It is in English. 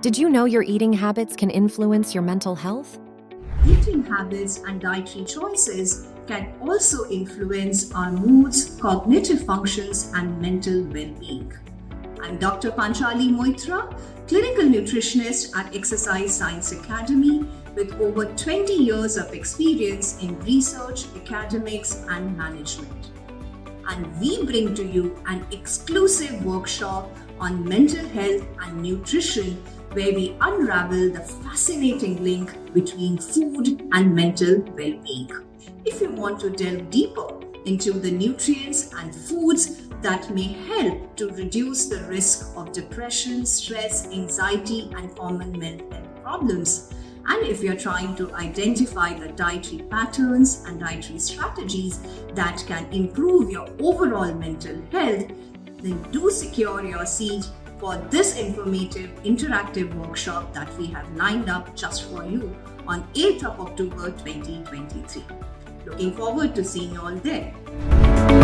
Did you know your eating habits can influence your mental health? Eating habits and dietary choices can also influence our moods, cognitive functions, and mental well-being. I'm Dr. Panchali Moitra, clinical nutritionist at Exercise Science Academy with over 20 years of experience in research, academics, and management. And we bring to you an exclusive workshop on mental health and nutrition where we unravel the fascinating link between food and mental well-being. If you want to delve deeper into the nutrients and foods that may help to reduce the risk of depression, stress, anxiety, and common mental health problems, and if you're trying to identify the dietary patterns and dietary strategies that can improve your overall mental health, then do secure your seat for this informative interactive workshop that we have lined up just for you on 8th of October 2023. Looking forward to seeing you all there.